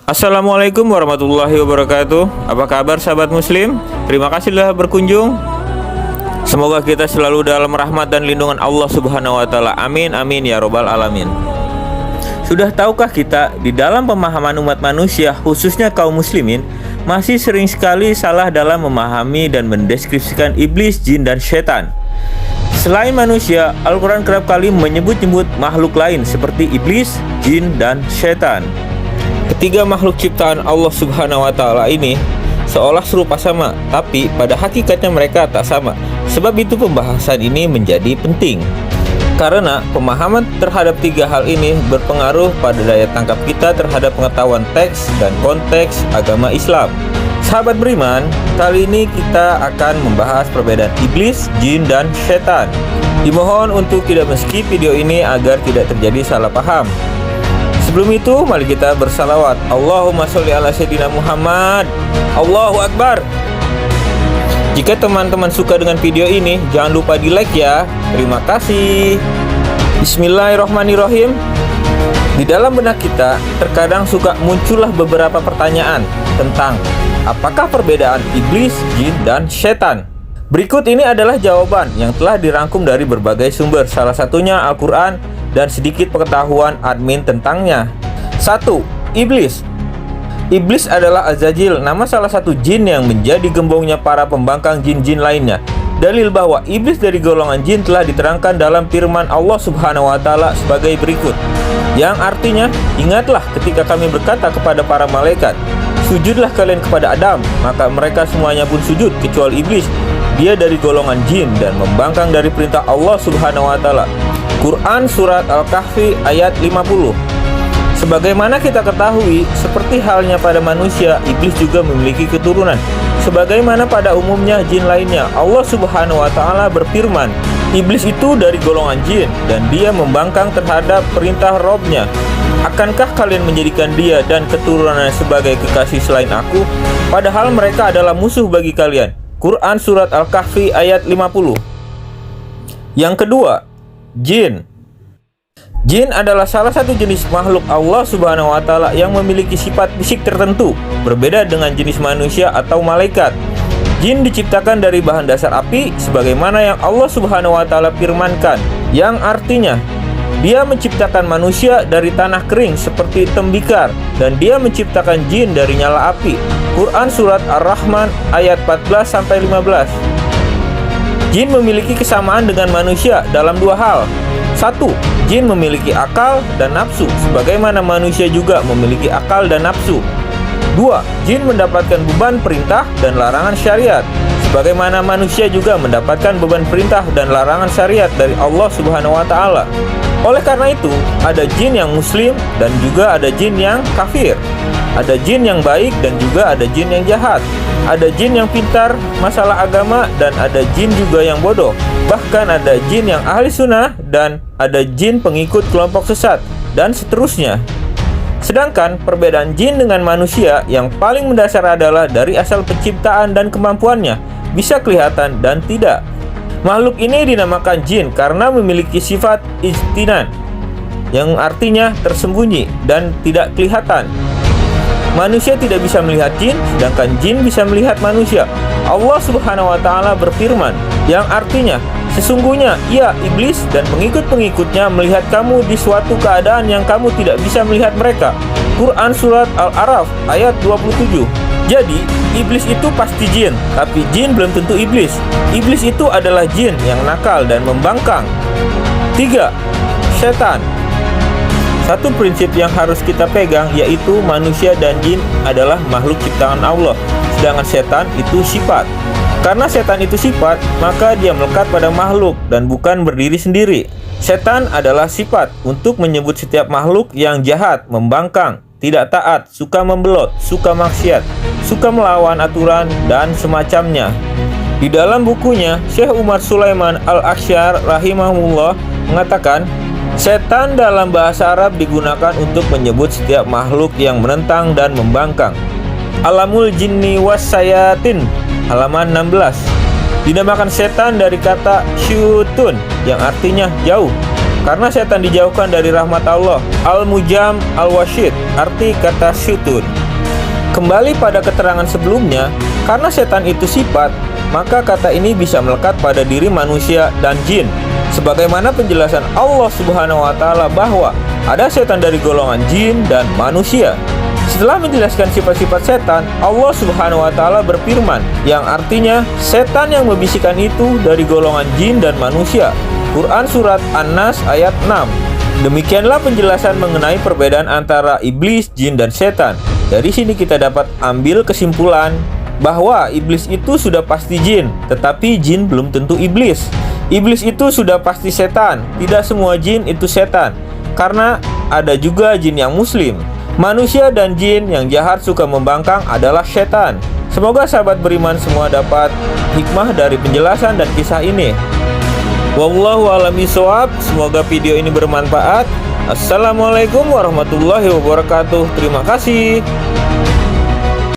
Assalamualaikum warahmatullahi wabarakatuh. Apa kabar sahabat muslim? Terima kasih telah berkunjung. Semoga kita selalu dalam rahmat dan lindungan Allah subhanahu wa ta'ala. Amin amin ya robbal alamin. Sudah tahukah kita di dalam pemahaman umat manusia, khususnya kaum muslimin, masih sering sekali salah dalam memahami dan mendeskripsikan iblis, jin, dan setan. Selain manusia, Al-Quran kerap kali menyebut-nyebut makhluk lain seperti iblis, jin, dan setan. Ketiga makhluk ciptaan Allah subhanahu wa ta'ala ini seolah serupa sama, tapi pada hakikatnya mereka tak sama. Sebab itu pembahasan ini menjadi penting, karena pemahaman terhadap tiga hal ini berpengaruh pada daya tangkap kita terhadap pengetahuan teks dan konteks agama Islam. Sahabat beriman, kali ini kita akan membahas perbedaan iblis, jin, dan setan. Dimohon untuk tidak men-skip video ini agar tidak terjadi salah paham. Sebelum itu, mari kita bersalawat. Allahumma sholli ala sayyidina Muhammad. Allahu Akbar. Jika teman-teman suka dengan video ini, jangan lupa di like ya. Terima kasih. Bismillahirrahmanirrahim. Di dalam benak kita, terkadang suka muncullah beberapa pertanyaan tentang apakah perbedaan iblis, jin, dan setan. Berikut ini adalah jawaban yang telah dirangkum dari berbagai sumber, salah satunya Al-Quran, dan sedikit pengetahuan admin tentangnya. 1. Iblis. Iblis adalah Azazil, nama salah satu jin yang menjadi gembongnya para pembangkang jin-jin lainnya. Dalil bahwa iblis dari golongan jin telah diterangkan dalam firman Allah subhanahu wa ta'ala sebagai berikut, yang artinya, ingatlah ketika kami berkata kepada para malaikat, sujudlah kalian kepada Adam, maka mereka semuanya pun sujud kecuali iblis. Dia dari golongan jin dan membangkang dari perintah Allah subhanahu wa ta'ala. Quran Surat Al-Kahfi ayat 50. Sebagaimana kita ketahui, seperti halnya pada manusia, iblis juga memiliki keturunan. Sebagaimana pada umumnya jin lainnya, Allah subhanahu wa ta'ala berfirman, iblis itu dari golongan jin dan dia membangkang terhadap perintah Robnya. Akankah kalian menjadikan dia dan keturunannya sebagai kekasih selain aku, padahal mereka adalah musuh bagi kalian? Quran Surat Al-Kahfi ayat 50. Yang kedua, jin. Jin adalah salah satu jenis makhluk Allah subhanahu wa ta'ala yang memiliki sifat fisik tertentu, berbeda dengan jenis manusia atau malaikat. Jin diciptakan dari bahan dasar api, sebagaimana yang Allah subhanahu wa ta'ala firmankan, yang artinya, dia menciptakan manusia dari tanah kering seperti tembikar, dan dia menciptakan jin dari nyala api. Quran Surat Ar-Rahman ayat 14-15. Jin memiliki kesamaan dengan manusia dalam dua hal. 1. Jin memiliki akal dan nafsu, sebagaimana manusia juga memiliki akal dan nafsu. 2. Jin mendapatkan beban perintah dan larangan syariat, sebagaimana manusia juga mendapatkan beban perintah dan larangan syariat dari Allah subhanahu wa ta'ala. Oleh karena itu, ada jin yang muslim dan juga ada jin yang kafir. Ada jin yang baik dan juga ada jin yang jahat. Ada jin yang pintar masalah agama dan ada jin juga yang bodoh. Bahkan ada jin yang ahli sunnah dan ada jin pengikut kelompok sesat, dan seterusnya. Sedangkan perbedaan jin dengan manusia yang paling mendasar adalah dari asal penciptaan dan kemampuannya, bisa kelihatan dan tidak. Makhluk ini dinamakan jin karena memiliki sifat ijtinan, yang artinya tersembunyi dan tidak kelihatan. Manusia tidak bisa melihat jin, sedangkan jin bisa melihat manusia. Allah subhanahu wa ta'ala berfirman, yang artinya, sesungguhnya ia, iblis, dan pengikut-pengikutnya melihat kamu di suatu keadaan yang kamu tidak bisa melihat mereka. Quran Surat Al-Araf ayat 27. Jadi, iblis itu pasti jin, tapi jin belum tentu iblis. Iblis itu adalah jin yang nakal dan membangkang. 3. Setan. Satu prinsip yang harus kita pegang yaitu manusia dan jin adalah makhluk ciptaan Allah, sedangkan setan itu sifat. Karena setan itu sifat, maka dia melekat pada makhluk dan bukan berdiri sendiri. Setan adalah sifat untuk menyebut setiap makhluk yang jahat, membangkang, tidak taat, suka membelot, suka maksiat, suka melawan aturan, dan semacamnya. Di dalam bukunya, Syekh Umar Sulaiman Al-Aksyar rahimahullah mengatakan, setan dalam bahasa Arab digunakan untuk menyebut setiap makhluk yang menentang dan membangkang. Alamul Jinni was Sayatin, halaman 16. Dinamakan setan dari kata syutun, yang artinya jauh. karena setan dijauhkan dari rahmat Allah. Al-Mujam Al-Washid, arti kata syutun. Kembali pada keterangan sebelumnya, karena setan itu sifat, maka kata ini bisa melekat pada diri manusia dan jin. Sebagaimana penjelasan Allah Subhanahu wa Ta'ala bahwa ada setan dari golongan jin dan manusia. Setelah menjelaskan sifat-sifat setan, Allah Subhanahu wa Ta'ala berfirman, yang artinya setan yang membisikkan itu dari golongan jin dan manusia. Quran Surat An-Nas ayat 6. Demikianlah penjelasan mengenai perbedaan antara iblis, jin, dan setan. Dari sini kita dapat ambil kesimpulan bahwa iblis itu sudah pasti jin, tetapi jin belum tentu iblis. Iblis itu sudah pasti setan, tidak semua jin itu setan, karena ada juga jin yang muslim. Manusia dan jin yang jahat suka membangkang adalah setan. Semoga sahabat beriman semua dapat hikmah dari penjelasan dan kisah ini. Wallahu a'lam bishawab. Semoga video ini bermanfaat. Assalamualaikum warahmatullahi wabarakatuh. Terima kasih.